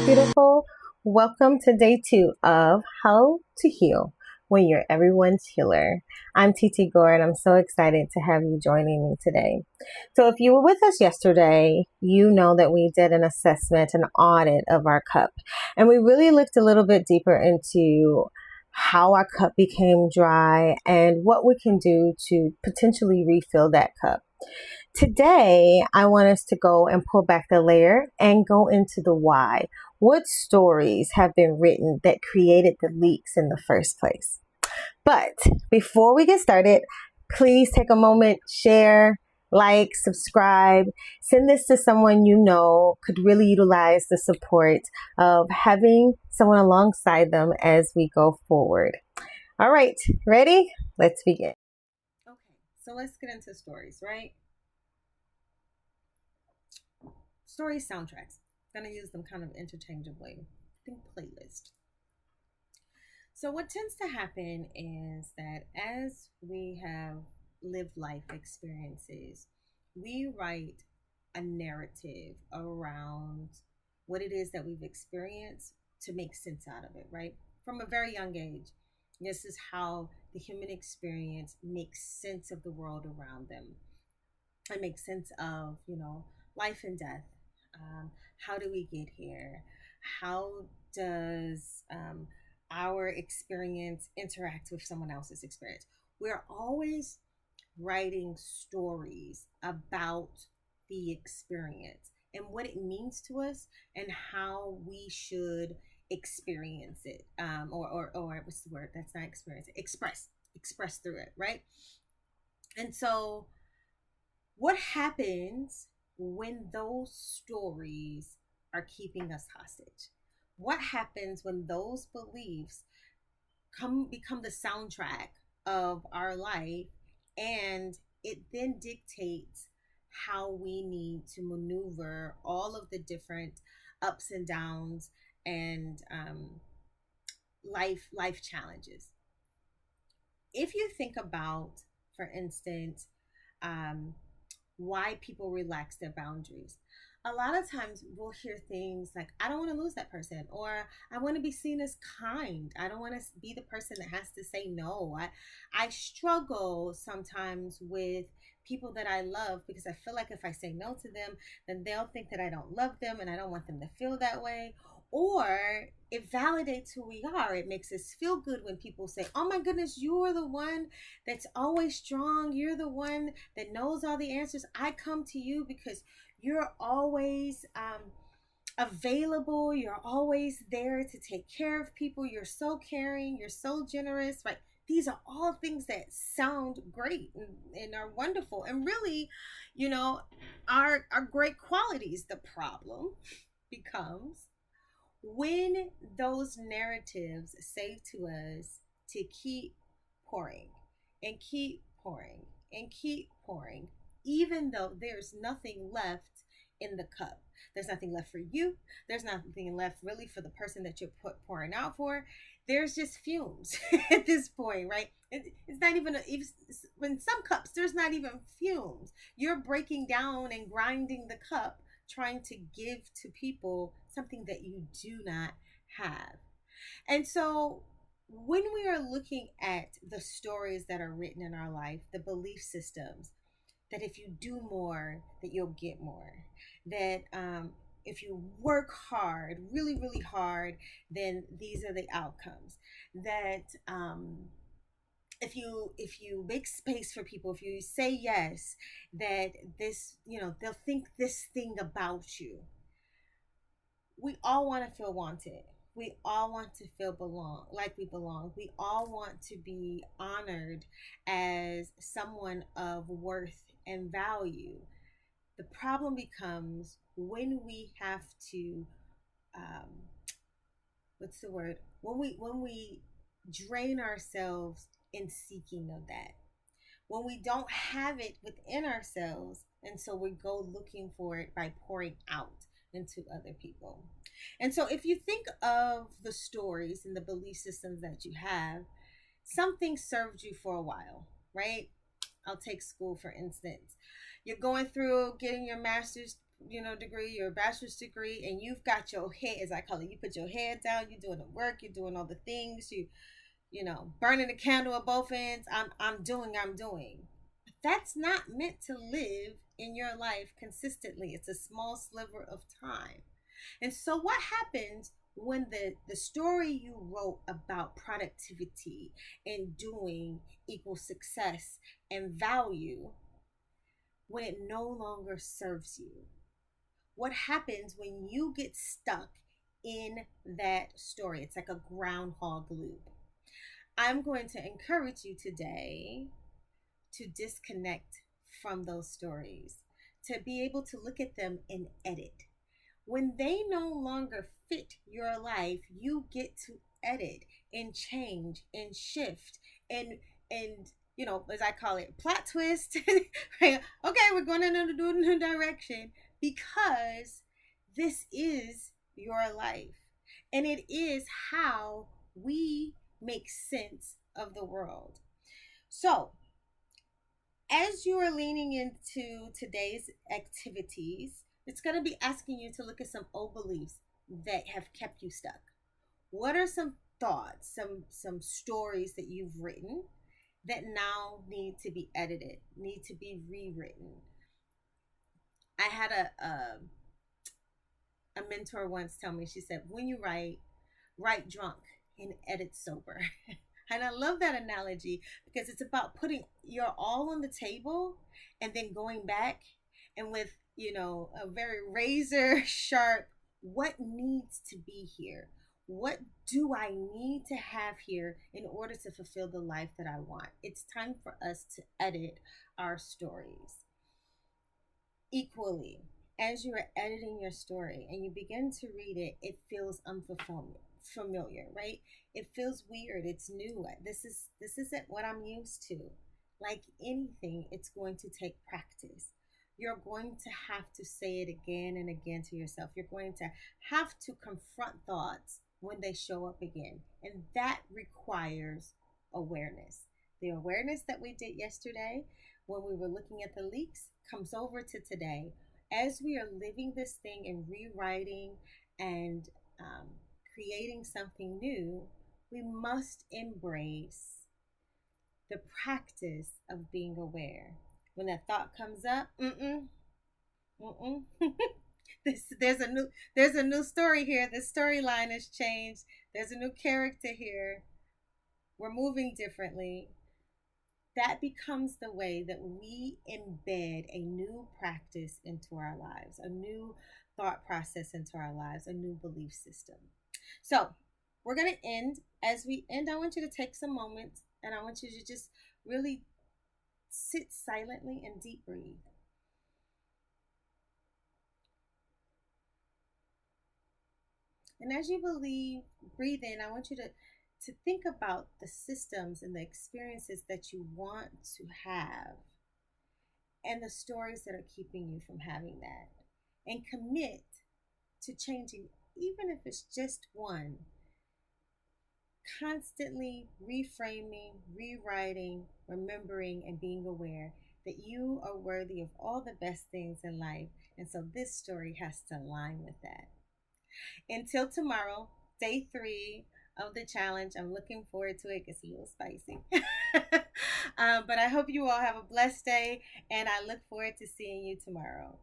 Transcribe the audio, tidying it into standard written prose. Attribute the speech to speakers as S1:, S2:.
S1: beautiful. Welcome to day 2 of How to Heal when you're everyone's healer. I'm TT Gore and I'm so excited to have you joining me today. So if you were with us yesterday, you know that we did an assessment, an audit of our cup. And we really looked a little bit deeper into how our cup became dry and what we can do to potentially refill that cup. Today, I want us to go and pull back the layer and go into the why. What stories have been written that created the leaks in the first place? But before we get started, please take a moment, share, like, subscribe, send this to someone you know could really utilize the support of having someone alongside them as we go forward. All right, ready? Let's begin. Okay, so let's get into stories, right? Story soundtracks. I'm going to use them kind of interchangeably. I think playlist. So what tends to happen is that as we have lived life experiences, we write a narrative around what it is that we've experienced to make sense out of it, right? From a very young age, this is how the human experience makes sense of the world around them. It makes sense of, life and death. How do we get here? How does our experience interact with someone else's experience? We're always writing stories about the experience and what it means to us and how we should experience it, or what's the word? That's not experience. Express through it, right? And so what happens when those stories are keeping us hostage? What happens when those beliefs become the soundtrack of our life, and it then dictates how we need to maneuver all of the different ups and downs and life challenges? If you think about, for instance, um, why people relax their boundaries. A lot of times we'll hear things like, I don't want to lose that person, or I want to be seen as kind. I don't want to be the person that has to say no. I struggle sometimes with people that I love because I feel like if I say no to them, then they'll think that I don't love them and I don't want them to feel that way. Or it validates who we are. It makes us feel good when people say, oh my goodness, you're the one that's always strong. You're the one that knows all the answers. I come to you because you're always available. You're always there to take care of people. You're so caring. You're so generous, right? These are all things that sound great and are wonderful and really, are great qualities. The problem becomes when those narratives say to us to keep pouring and keep pouring and keep pouring, even though there's nothing left in the cup. There's nothing left for you. There's nothing left really for the person that you're pouring out for. There's just fumes at this point, right? It's not even, in some cups, there's not even fumes. You're breaking down and grinding the cup, trying to give to people something that you do not have. And so when we are looking at the stories that are written in our life, the belief systems, that if you do more, that you'll get more, that if you work hard, really, really hard, then these are the outcomes, that if you make space for people, if you say yes, that this, they'll think this thing about you. We all want to feel wanted. We all want to feel like we belong. We all want to be honored as someone of worth and value. The problem becomes when we have to, what's the word? When we drain ourselves in seeking of that. When we don't have it within ourselves, and so we go looking for it by pouring out into other people. And so if you think of the stories and the belief systems that you have, something served you for a while, right? I'll take school for instance. You're going through getting your master's degree, your bachelor's degree, and you've got your head, as I call it, you put your head down, you're doing the work, you're doing all the things, burning the candle at both ends. I'm doing. That's not meant to live in your life consistently. It's a small sliver of time. And so what happens when the story you wrote about productivity and doing equals success and value, when it no longer serves you? What happens when you get stuck in that story? It's like a groundhog loop. I'm going to encourage you today to disconnect from those stories, to be able to look at them and edit. When they no longer fit your life, you get to edit and change and shift and as I call it, plot twist. Right? Okay, we're going in a new direction because this is your life. And it is how we make sense of the world. So, as you are leaning into today's activities, it's going to be asking you to look at some old beliefs that have kept you stuck. What are some thoughts, some stories that you've written that now need to be edited, need to be rewritten? I had a mentor once tell me, she said, when you write drunk and edit sober. And I love that analogy because it's about putting your all on the table and then going back and with, a very razor sharp, what needs to be here? What do I need to have here in order to fulfill the life that I want? It's time for us to edit our stories equally. As you are editing your story and you begin to read it, it feels unfamiliar, right? It feels weird. It's new. This isn't what I'm used to. Like anything, it's going to take practice. You're going to have to say it again and again to yourself. You're going to have to confront thoughts when they show up again. And that requires awareness. The awareness that we did yesterday when we were looking at the leaks comes over to today. As we are living this thing and rewriting and creating something new, we must embrace the practice of being aware. When that thought comes up, mm-mm. There's a new story here. The storyline has changed. There's a new character here. We're moving differently. That becomes the way that we embed a new practice into our lives, a new thought process into our lives, a new belief system. So, we're going to end. As we end, I want you to take some moments and I want you to just really sit silently and deep breathe. And as you breathe in, I want you to think about the systems and the experiences that you want to have and the stories that are keeping you from having that. And commit to changing, even if it's just one. Constantly reframing, rewriting, remembering, and being aware that you are worthy of all the best things in life. And so this story has to align with that. Until tomorrow, day 3 of the challenge. I'm looking forward to it. It's a little spicy. But I hope you all have a blessed day, and I look forward to seeing you tomorrow.